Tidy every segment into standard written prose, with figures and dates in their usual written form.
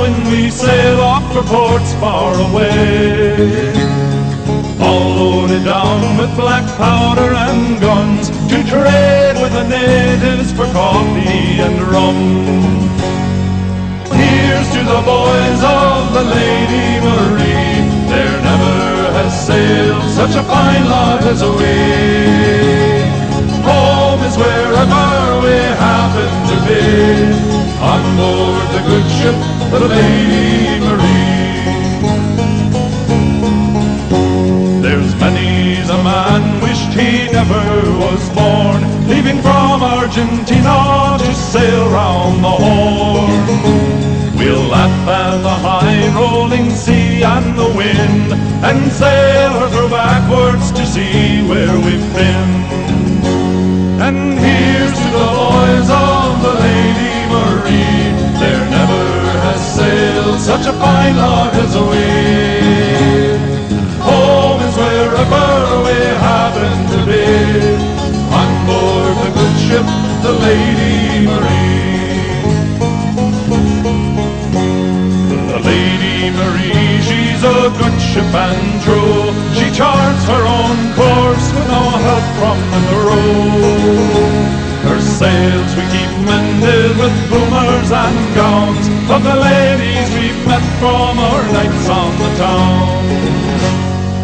when we sail off for ports far away, all loaded down with black powder and guns, to trade with the natives for coffee and rum. Here's to the boys of the Lady Marie, there never has sailed such a fine lot as we. Home is wherever we happen to be, on board the good ship, the Lady Marie. There's many's a man wished he never was born, leaving from Argentina to sail round the Horn. We'll laugh at the high rolling sea and the wind, and sail her through backwards to see where we've been. And here's to the boys of the Lady Marie, there never has sailed such a fine lot as we. Home is wherever we happen to be, on board the good ship, the Lady Marie. The Lady Marie, she's a good ship and true, she charts her own course with no help from the crew. Her sails we keep mended with boomers and gowns of the ladies we've met from our nights on the town.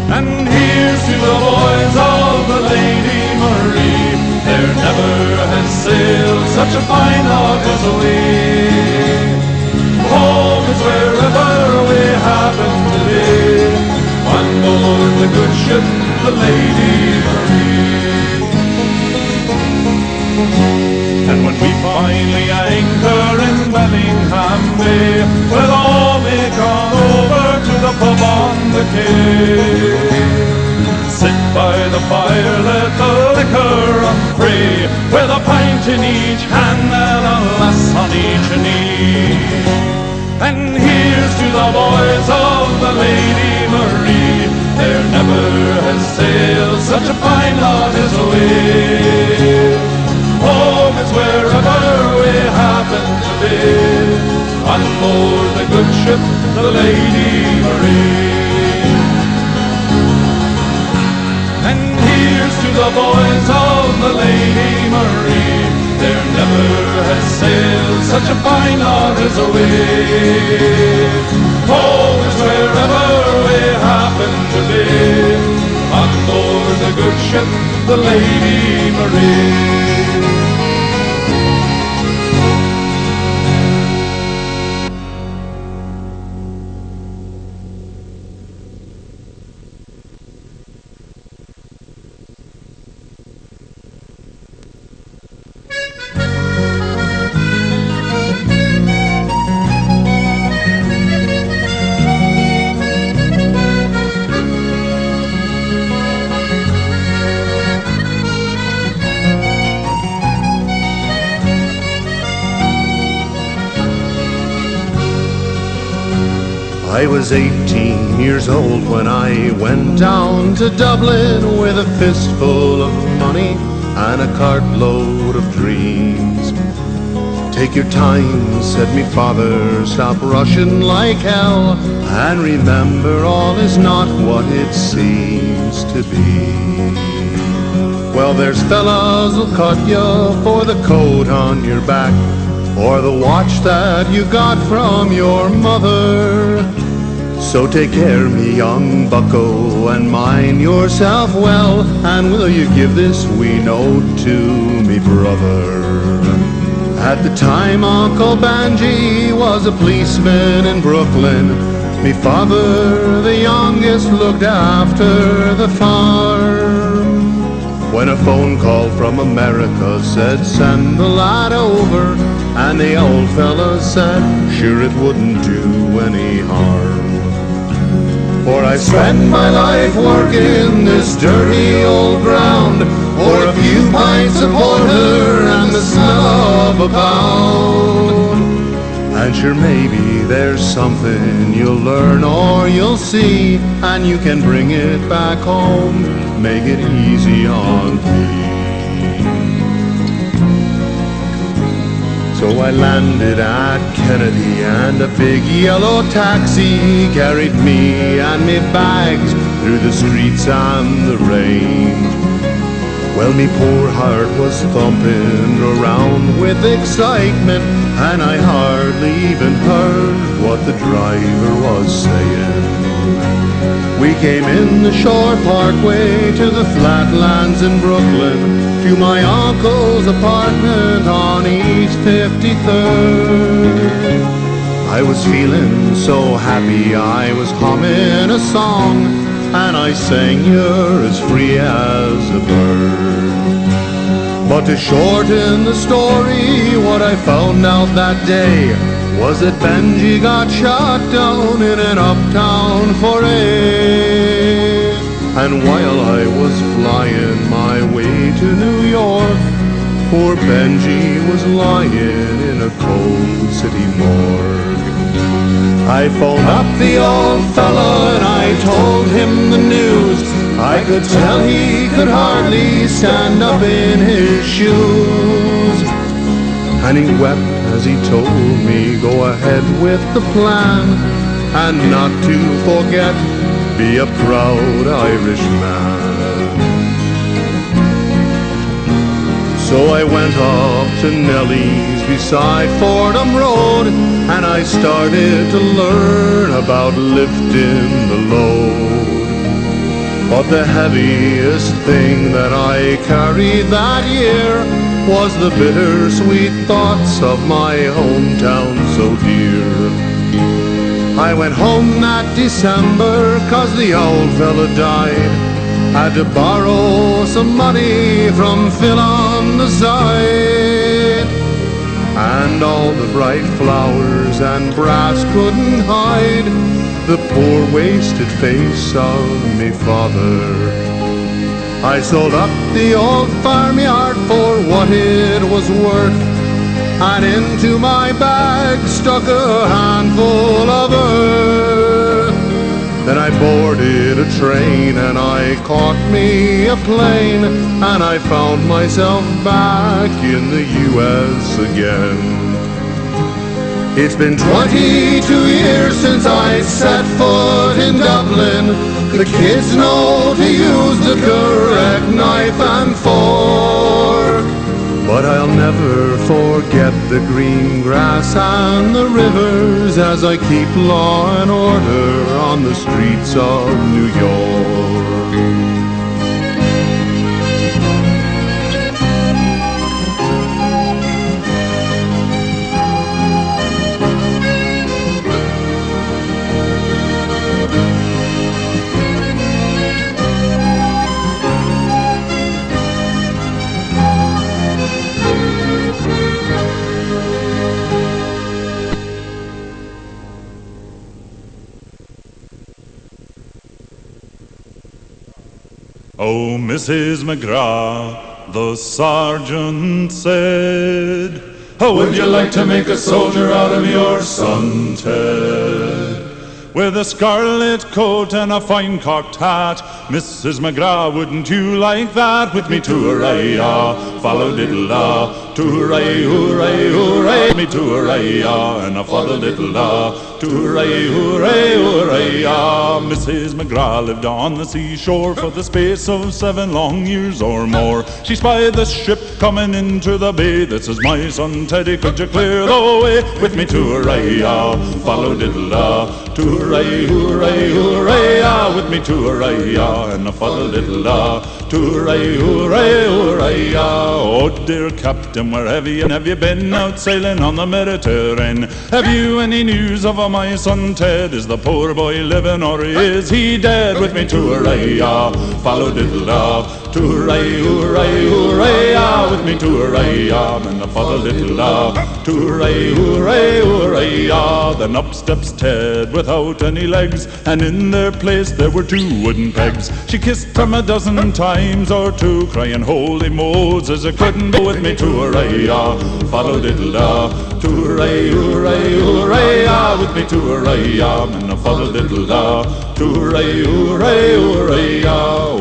And here's to the boys of the Lady Marie, there never has sailed such a fine lot as we. Home is wherever we happen to be, on board the good ship, the Lady Marie. And when we finally anchor in Bellingham Bay, we'll all make on over to the pub on the quay. Sit by the fire, let the liquor run free, with a pint in each hand and a lass on each knee. And here's to the boys of the Lady Marie, there never has sailed such a fine lot as we. Home is wherever we happen to be, on board the good ship, the Lady Marie. And here's to the boys of the Lady Marie, there never has sailed such a fine lot as we. Home is wherever we happen to be, on board the good ship, the Lady Marie. I was 18 years old when I went down to Dublin with a fistful of money and a cartload of dreams. Take your time, said me father, stop rushing like hell, and remember all is not what it seems to be. Well, there's fellas who'll cut you for the coat on your back, or the watch that you got from your mother. So take care, me young bucko, and mind yourself well, and will you give this wee note to me brother? At the time Uncle Banji was a policeman in Brooklyn. Me father, the youngest, looked after the farm. When a phone call from America said send the lad over, and the old fella said sure it wouldn't do any harm. For I spent my life working this dirty old ground for a few pints of porter and the smell of a pound. And sure maybe there's something you'll learn or you'll see, and you can bring it back home, make it easy on me. So I landed at Kennedy and a big yellow taxi carried me and me bags through the streets and the rain. Well, me poor heart was thumping around with excitement, and I hardly even heard what the driver was saying. We came in the Shore Parkway to the flatlands in Brooklyn, to my uncle's apartment on East 53rd. I was feeling so happy I was humming a song, and I sang "You're as free as a bird." But to shorten the story, what I found out that day was that Benji got shot down in an uptown foray. And while I was flying my way to New York, poor Benji was lying in a cold city morgue. I phoned up the old fella and I told him the news. I could tell he could hardly stand up in his shoes. And he wept as he told me, go ahead with the plan, and not to forget, be a proud Irishman. So I went up to Nellie's beside Fordham Road, and I started to learn about lifting the load. But the heaviest thing that I carried that year was the bittersweet thoughts of my hometown so dear. I went home that December 'cause the old fella died. Had to borrow some money from Phil on the side. And all the bright flowers and brass couldn't hide the poor wasted face of me father. I sold up the old farmyard for what it was worth, and into my bag stuck a handful of earth. Then I boarded a train and I caught me a plane, and I found myself back in the US again. It's been 22 years since I set foot in Dublin. The kids know to use the correct knife and fork, but I'll never forget the green grass and the rivers as I keep law and order on the streets of New York. Oh, Mrs. McGrath, the sergeant said, how would you like to make a soldier out of your son, Ted? With a scarlet coat and a fine cocked hat, Mrs. McGrath, wouldn't you like that? With me to hooray-ah, follow diddle-ah, to hooray, hooray, hooray, me to hooray-ah, and a follow diddle-ah, to hooray, hooray, hooray-ah. Mrs. McGrath lived on the seashore for the space of 7 long years or more. She spied the ship coming into the bay. This is my son Teddy, could you clear the way? With me to hooray-ah, follow diddle-ah, to hooray, hooray, hooray-ah, with me to hooray-ah, and a follow diddle-ah, to hooray, hooray, hooray-ah. Oh dear Captain, where have you been out sailing on the Mediterranean? Have you any news of my son Ted? Is the poor boy living or is he dead? With me to hooray-ah, follow diddle-ah, to hooray, hooray, hooray-ah, with me to hooray-ah, and a follow diddle-ah, to hooray, hooray, hooray-ah. Then up steps Ted without without any legs, and in their place there were 2 wooden pegs. She kissed them a dozen times or 2, crying, "Holy Moses, I couldn't go with me to hurrah, follow diddle da, to hurray, hooray, hooray, with me to hurrah, and a follow diddle da, to hurray, hooray, hooray.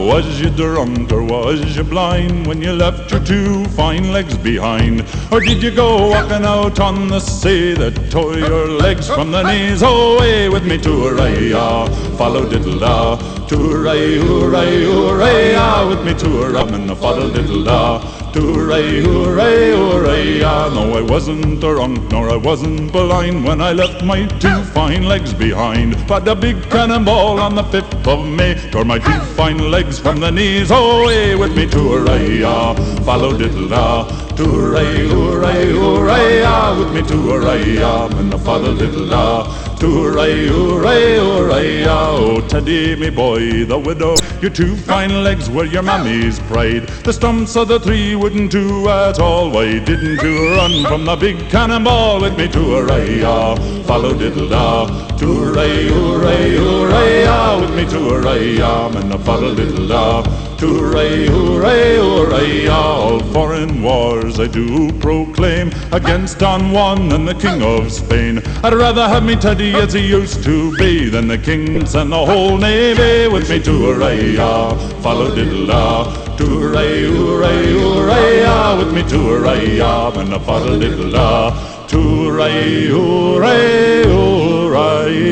Was you drunk or was you blind when you left your 2 fine legs behind? Or did you go walking out on the sea that tore your legs from the knees? Away with me to hurrah, follow diddle da, to hooray, hooray, hooray, with me to hurrah, and a follow diddle da, to hooray, hooray, hooray. No, I wasn't drunk nor I wasn't blind when I left my 2 fine legs behind. But a big cannonball on the 5th of May tore my 2 fine legs from the knees. Away with me to hurrah, follow diddle da, to hooray, hooray, hooray, with me to hurrah, and a follow diddle da, to hooray, hooray, hooray. Oh, Teddy, me boy, the widow, your 2 fine legs were your mammy's pride. The stumps of the 3 wouldn't do at all. Why didn't you run from the big cannonball with me to hurrah, follow diddle da, to hooray, hooray, hooray, with me to hurrah, and a follow diddle da, to hooray, hooray, hooray. All foreign wars I do proclaim against Don Juan and the King of Spain. I'd rather have me Teddy as he used to be than the kings and the whole navy with me to hurrah, follow diddle da, to hooray, hooray, hooray, with me to hurrah, and a follow diddle da, to hooray, hooray, hooray.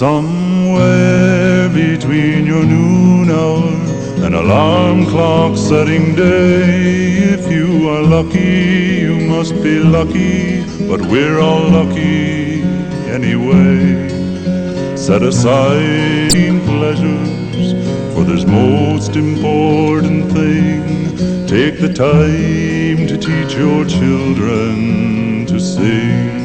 Somewhere between your noon hour and alarm clock setting day, if you are lucky, you must be lucky, but we're all lucky anyway. Set aside pleasures for this most important thing. Take the time to teach your children to sing.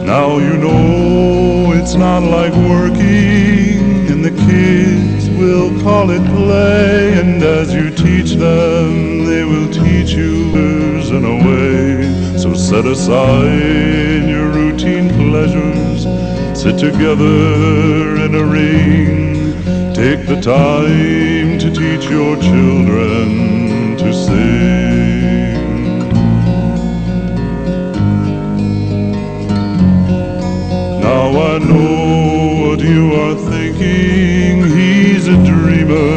Now you know it's not like working, and the kids will call it play. And as you teach them, they will teach you in a way. So set aside your routine pleasures, sit together in a ring. Take the time to teach your children to sing. Now I know what you are thinking. He's a dreamer,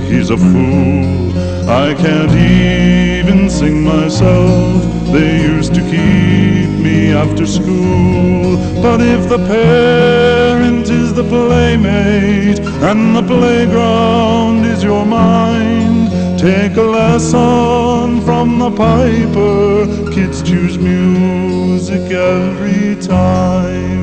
he's a fool. I can't even sing myself. They used to keep me after school. But if the parent is the playmate and the playground is your mind, take a lesson from the piper. Kids choose music every time.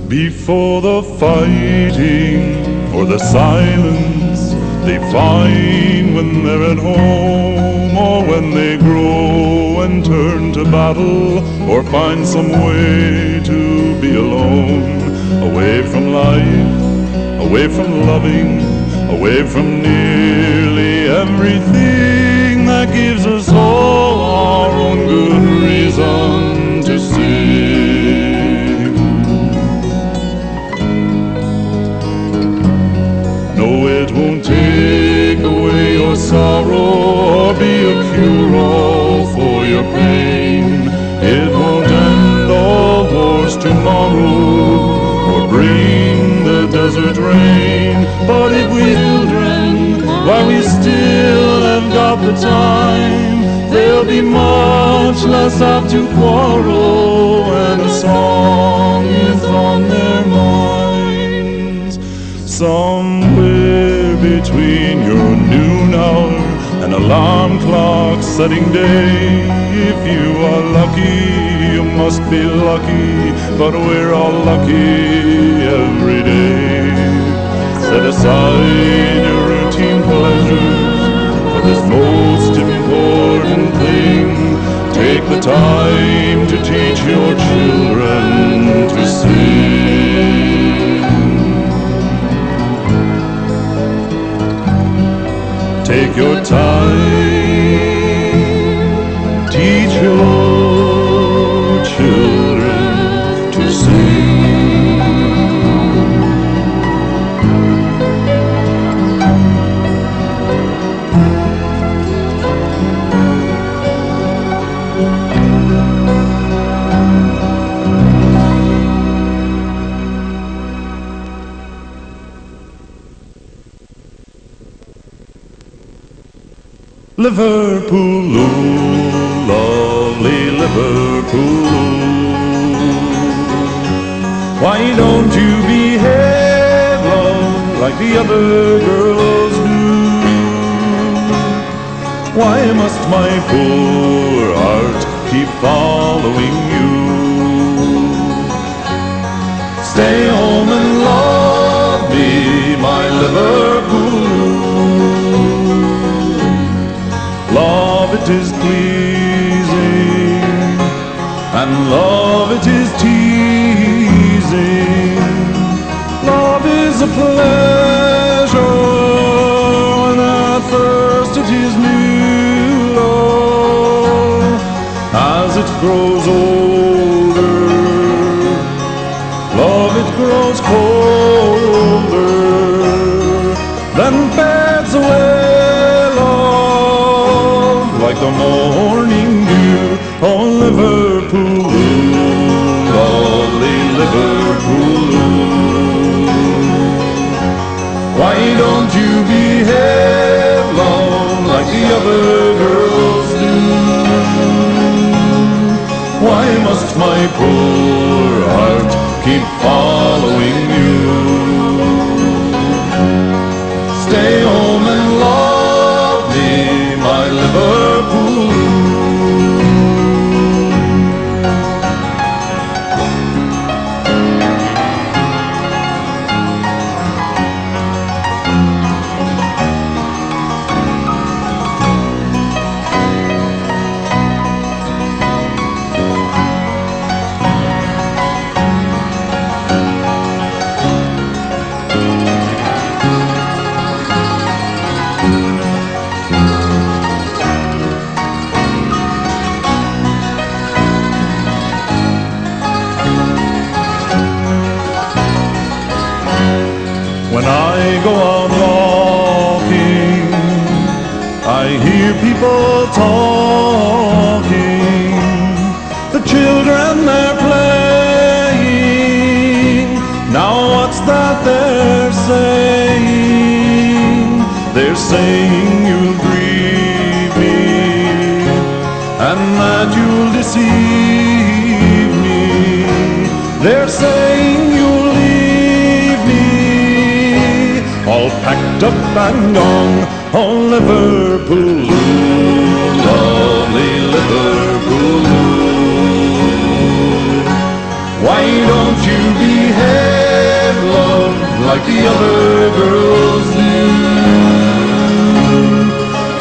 Before the fighting or the silence they find when they're at home, or when they grow and turn to battle, or find some way to be alone, away from life, away from loving, away from nearly everything that gives us all our own good reason to sing. No, it won't take away your sorrow or be a cure-all for your pain. It won't end all wars tomorrow or bring the desert rain. But if we children, while we still have got the time, there'll be much less have to quarrel when a song is on their minds. Somewhere between your noon hour and alarm clock setting day, if you are lucky, you must be lucky, but we're all lucky every day. Set aside your routine pleasures for this most important thing. Take the time to teach your children to sing. Take your time, teach your children to sing. Liverpool Lou, lovely Liverpool Lou, why don't you behave, love, like the other girls do? Why must my poor heart keep following you? Stay home and love me, my Liverpool Lou. Love it is pleasing, and love it is teasing. Love is a pleasure, and at first it is new, love. As it grows older, love it grows colder, then fades away like the morning dew. Oh, Liverpool Lou, lovely Liverpool Lou, why don't you behave, love, like the other girls do? Why must my poor heart keep following you? Stay home and love me, my Liverpool Lou. When I go out walking, I hear people talking. The children, they're playing. Now what's that they're saying? They're saying you'll grieve me, and that you'll deceive me. They're saying you'll leave me, all packed up and gone. Oh, Liverpool Lou, lovely Liverpool Lou, why don't you behave, love, like the other girls do?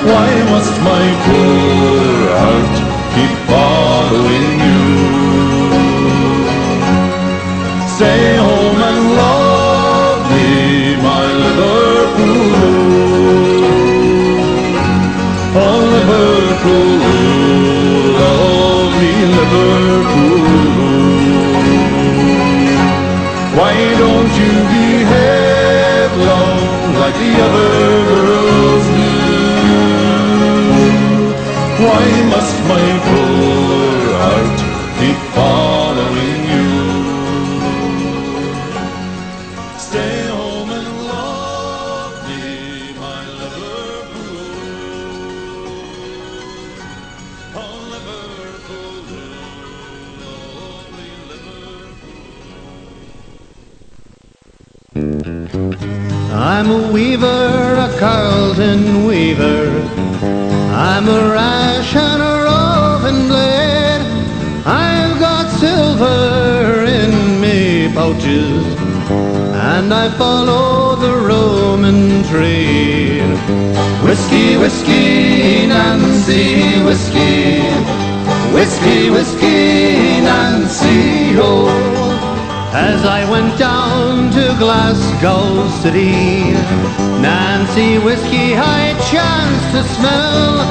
Why must my poor heart keep following you? Stay home and love me, my Liverpool Lou. Oh, Liverpool Lou, lovely Liverpool Lou, why don't you behave, love, like the other girls do? Why must my poor heart keep following you? Stay home and love me, my Liverpool. Oh, Liverpool, lovely Liverpool. I'm a weaver, a Carlton weaver. I'm a rash and a roving blade. I've got silver in me pouches, and I follow the roam and trade. Whiskey, whiskey, Nancy, whiskey. Whiskey, whiskey, Nancy, oh. As I went down to Glasgow City, Nancy whiskey I chanced to smell.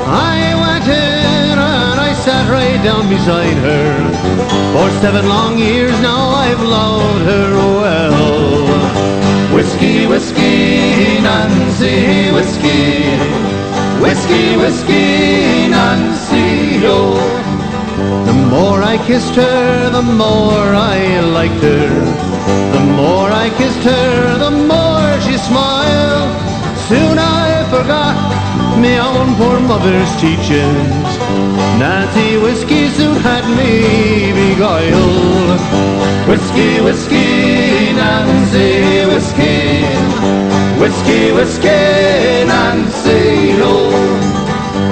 I went in and I sat right down beside her. For 7 long years now I've loved her well. Whiskey, whiskey, Nancy, whiskey. Whiskey, whiskey, Nancy, oh. The more I kissed her, the more I liked her. The more I kissed her, the more she smiled. Soon I forgot me own poor mother's teachings. Nancy whiskey soon had me beguiled. Whiskey, whiskey, Nancy, whiskey. Whiskey, whiskey, Nancy, oh.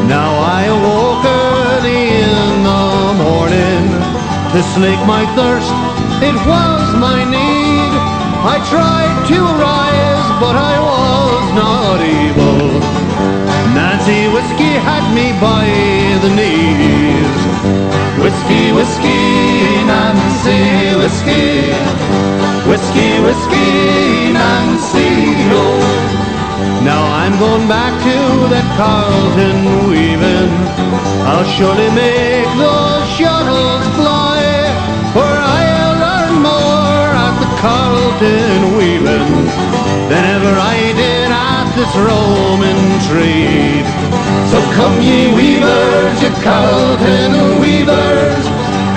Now I awoke early in the morning to slake my thirst, it was my need. I tried to rise, but I was not able. Nancy whiskey had me by the knees. Whiskey, whiskey, Nancy, whiskey. Whiskey, whiskey, Nancy, oh. Now I'm going back to that Carlton weaving. I'll surely make those shuttles fly, for I'll learn more at the Carlton weaving than ever I did at this Roman trade. So come ye weavers, ye Carlton weavers.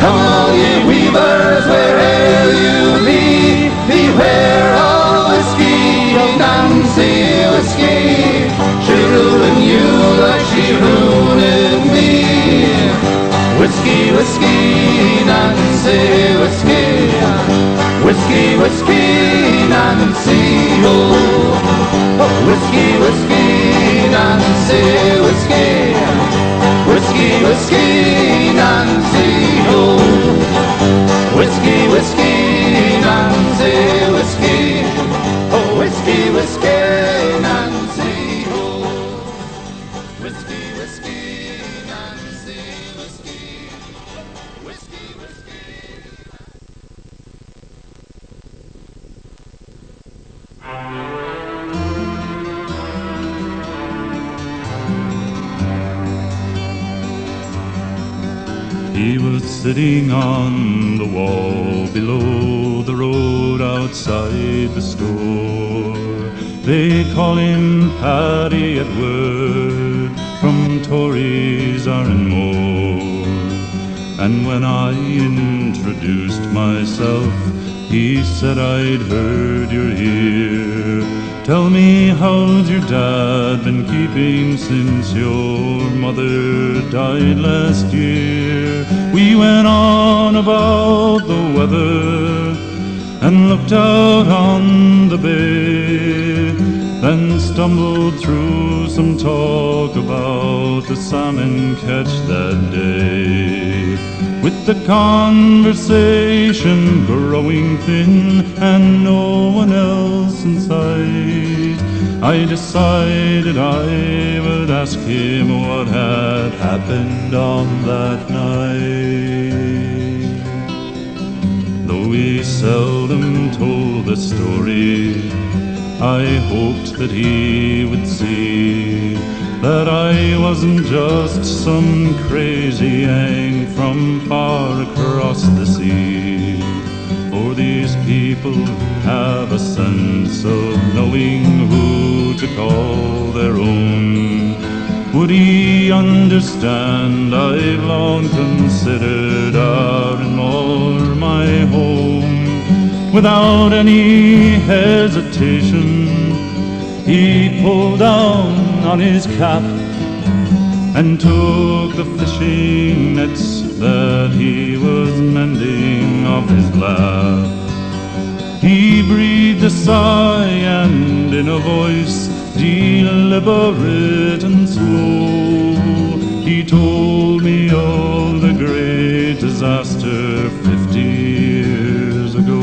Come all ye weavers, where'er you be. Beware of whiskey, of Nancy whiskey. She'll ruin you like she ruined me. Whiskey, whiskey, Nancy whiskey. Whiskey, whiskey, Nancy, oh. Whiskey, whiskey, Nancy whiskey. Whiskey, whiskey, Nancy, oh. Whiskey, whiskey, Nancy whiskey. Oh, whiskey, whiskey, Nancy, oh. Whiskey, whiskey, Nancy whiskey. Whiskey, whiskey. He was sitting on the wall below the road outside the store. They call him Paddy Edward from Tory's Arranmore. And when I introduced myself, he said I'd heard you're here. Tell me, how's your dad been keeping since your mother died last year? We went on about the weather and looked out on the bay, then stumbled through some talk about the salmon catch that day. With the conversation growing thin and no one else in sight, I decided I would ask him what had happened on that night. Though he seldom told the story, I hoped that he would see that I wasn't just some crazy Yang from far across the sea. For these people have a sense of knowing who to call their own. Would he understand I've long considered Arranmore my home? Without any hesitation, he pulled down on his cap and took the fishing nets that he was mending off his lap. He breathed a sigh and in a voice deliberate and slow, he told me of the great disaster 50 years ago.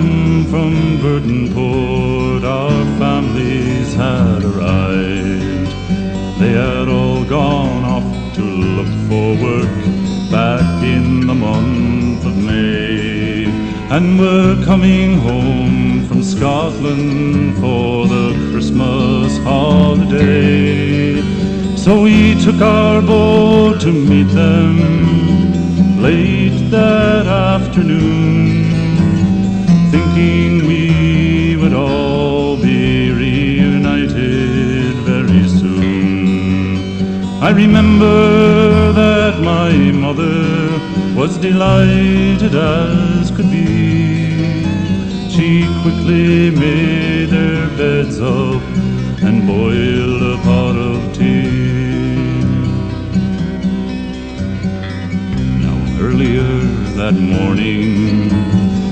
come from Burtonport, our families had arrived. They had all gone off to look for work back in the month of May, and were coming home from Scotland for the Christmas holiday. So we took our boat to meet them late that afternoon, thinking we would all be reunited very soon. I remember that my mother was delighted as could be. She quickly made their beds up and boiled a pot of tea. Now earlier that morning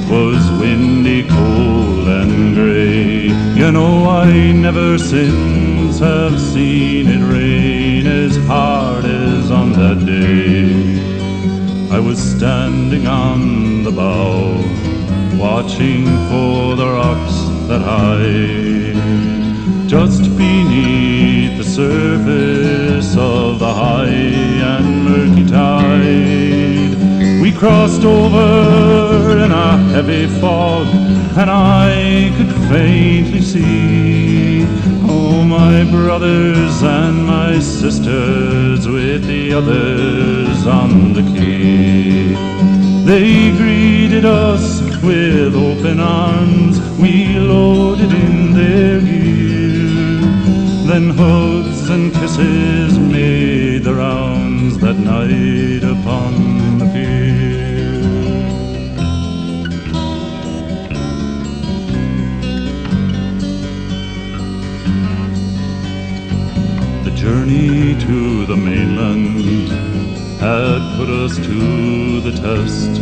was windy, cold and grey. You know, I never since have seen it rain as hard as on that day. I was standing on the bow, watching for the rocks that hide just beneath the surface of the high and murky tide. We crossed over in a heavy fog, and I could faintly see, oh, my brothers and my sisters with the others on the quay. They greeted us with open arms, we loaded in their gear. Then hugs and kisses made the rounds that night upon the pier. The journey to the mainland had put us to the test,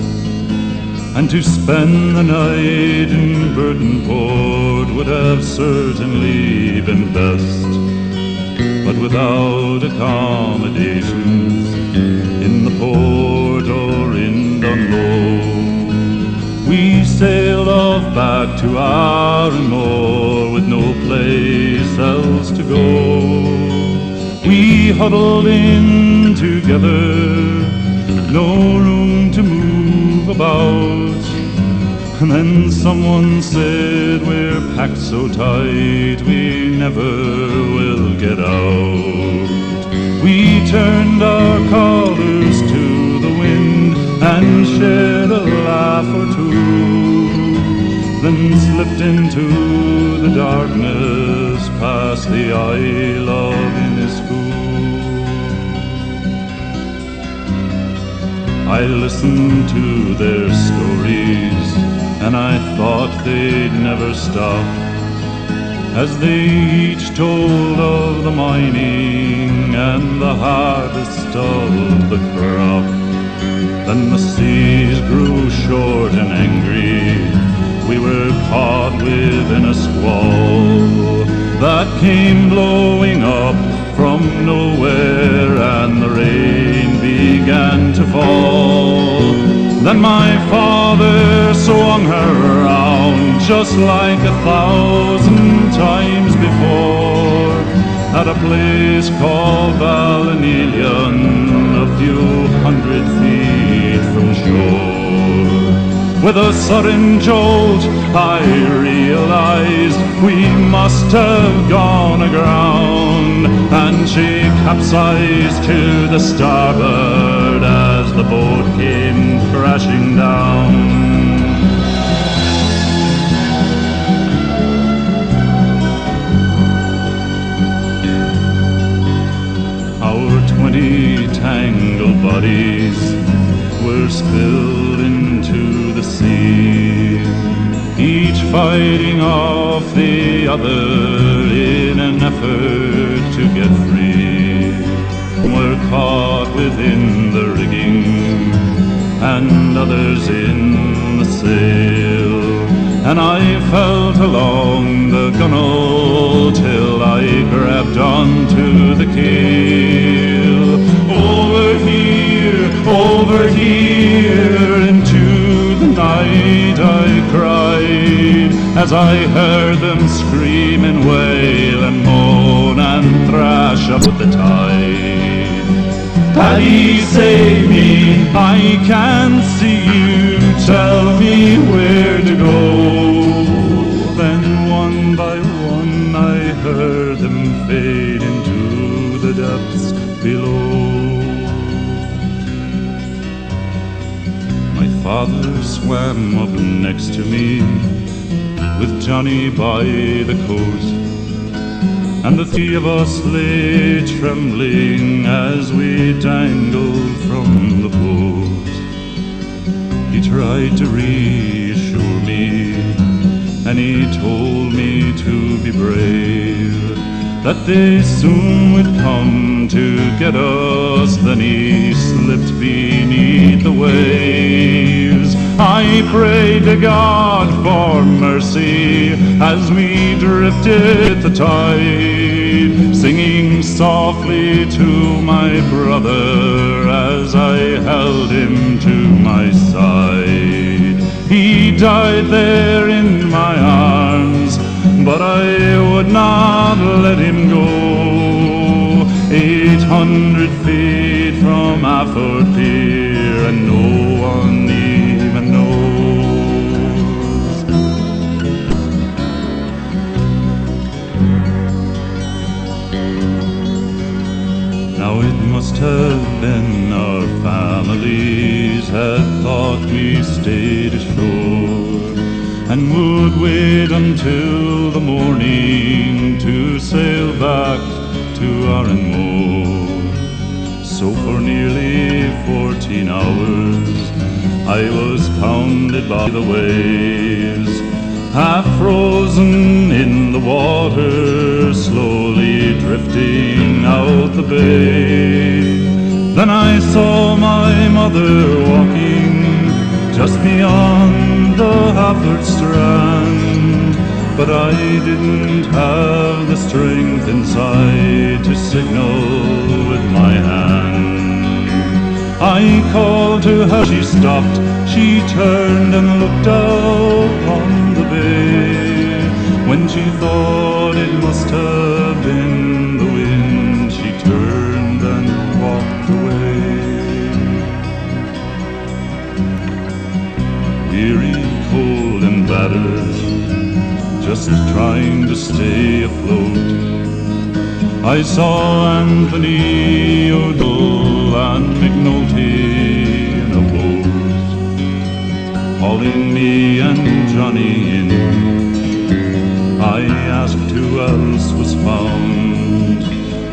and to spend the night in Burtonport would have certainly been best. But without accommodations in the port or in Dunlow, we sailed off back to Arranmore with no place else to go. We huddled in together, no room to move about. And then someone said, we're packed so tight we never will get out. We turned our collars to the wind and shared a laugh or two, then slipped into the darkness past the Isle of Innisfree. I listened to their stories, and I thought they'd never stop, as they each told of the mining and the harvest of the crop. Then the seas grew short and angry, we were caught within a squall that came blowing up from nowhere, and the rain began to fall. Then my father swung her around just like 1,000 times before, at a place called Ballinillion, a few hundred feet from shore. With a sudden jolt I realized we must have gone aground, and she capsized to the starboard as the boat came crashing down. Our 20 tangled bodies were spilled into the sea, each fighting off the other in an effort to get free. We're caught within the rigging and others in the sail, and I felt along the gunwale till I grabbed onto the keel. Over here, into the night I cried, as I heard them scream and wail and moan and thrash about the tide. Paddy, save me, I can't see you, tell me where to go. Then one by one I heard them fade into the depths below. My father swam up next to me with Johnny by the coast, and the three of us lay trembling as we dangled from the post. He tried to reassure me, and he told me to be brave, that they soon would come to get us. Then he slipped beneath the waves. I prayed to God for mercy as we drifted the tide, singing softly to my brother as I held him to my side. He died there in my arms, but I would not let him go. 800 feet from Afford Pier, and no one even knows. Now it must have been our families had thought we stayed ashore, and would wait until the morning to sail back to Arranmore. So for nearly 14 hours I was pounded by the waves, half frozen in the water, slowly drifting out the bay. Then I saw my mother walking just beyond the Hafford Strand, but I didn't have the strength inside to signal with my hand. I called to her, she stopped, she turned and looked out on the bay. When she thought it must have been the wind, she turned and walked away. Weary, cold and battered, just trying to stay afloat, I saw Anthony O'Donnell and McNulty in a boat, hauling me and Johnny in. I asked who else was found.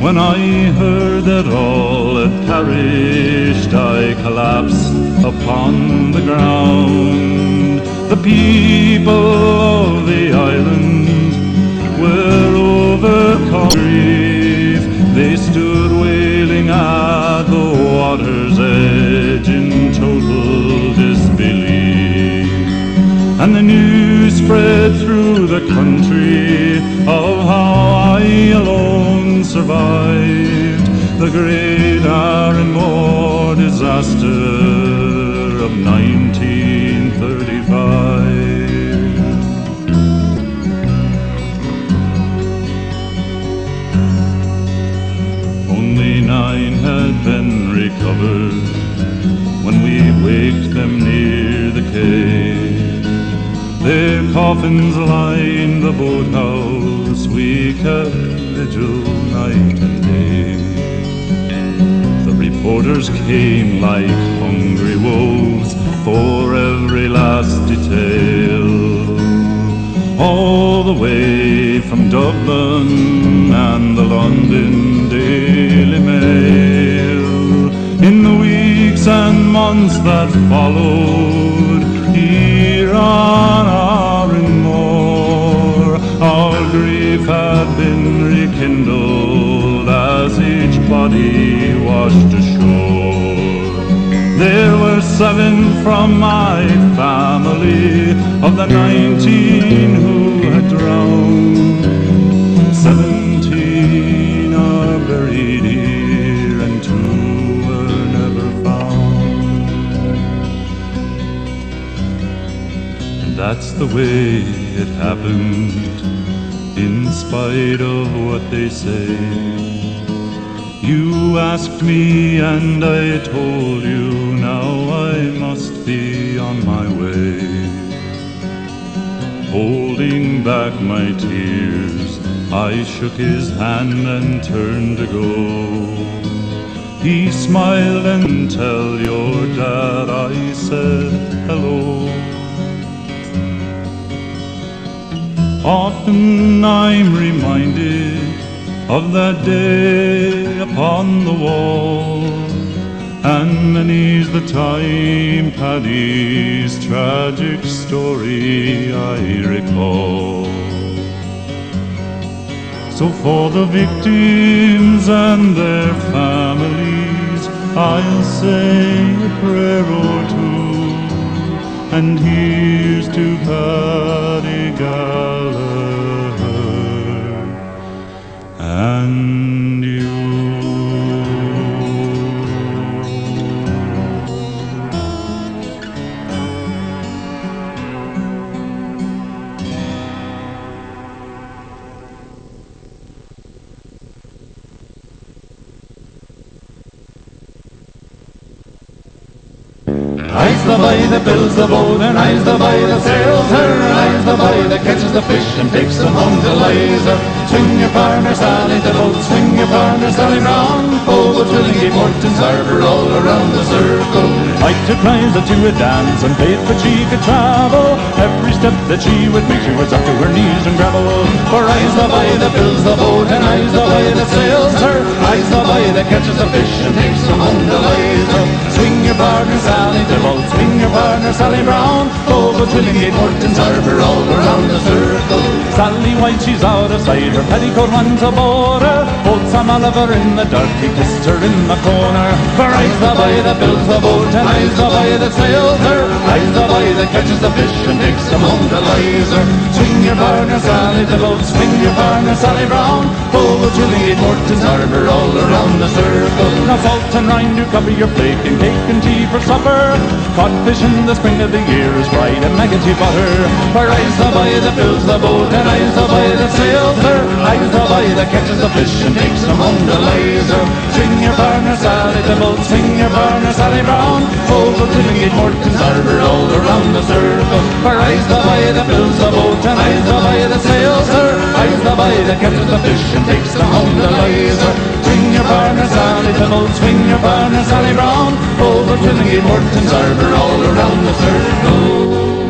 When I heard that all had perished, I collapsed upon the ground. The people of the island were overcome with grief. They stood wailing at the water's edge in total disbelief. And the news spread through the country of how I alone survived the great Arranmore disaster of 1935. Only 9 had been recovered when we waked them near the quay. Their coffins lined the boathouse, we kept vigil night and day. The reporters came like hungry wolves for every last detail, all the way from Dublin and the London Daily Mail. In the weeks and months that followed, here on Arranmore, our grief had been rekindled as each body washed ashore. There were 7 from my family of the 19 who had drowned. 17 are buried here and 2 were never found. And that's the way it happened, in spite of what they say. You asked me and I told you, now I must be on my way. Holding back my tears, I shook his hand and turned to go. He smiled and tell your dad I said hello. Often I'm reminded of that day upon the wall, and many's the time Paddy's tragic story I recall. So for the victims and their families, I'll say a prayer or two, and here's to Paddy Gallagher and you. I's the boy that builds the boat, and I's the boy that sails her, and I's the boy that catches the fish and takes them home to Liza. Swing your partner, Sally the boat, swing your partner, Sally Brown. Over Twillingate, Morton's Harbour, all around the circle. I took Liza to a dance and paid for she could travel. Every step that she would make, she was up to her knees in gravel. For I's the boy that builds the boat, and I's the boy that sails her, I's the boy that catches the fish and takes them home to Liza. Swing your partner, Sally the boat, swing your partner, Sally Brown. Over Twillingate, Morton's Harbour, all around the circle. Sally White, she's out of sight, her petticoat runs aboard her. Old Sam Oliver in the dark, he kissed her in the corner. For I's the boy that builds the boat, and I's the boy that sails her, I's the boy that catches the fish and takes them home to Liza. Swing your partner, Sally the boat, swing your partner, Sally Brown. Over Twillingate, Morton's Harbour, all around the circle. Now salt and rind do cover your plate, and cake and tea for supper. Codfish in the spring of the year is fried and maggoty butter. For I's the boy that builds the boat, and I's the boy that sails her, I's the boy that catches the fish and takes them home to Liza. Swing your partner, Sally the boat, swing your partner, Sally Brown. Over Twillingate, Morton's Harbour, all around the circle. For I's the boy that builds the boat, and I's the boy that sails her, I's the boy that catches the fish and takes them home to Liza. Swing your partner, Sally the boat, swing your partner, Sally Brown. Over Twillingate, Morton's Harbour, all around the circle.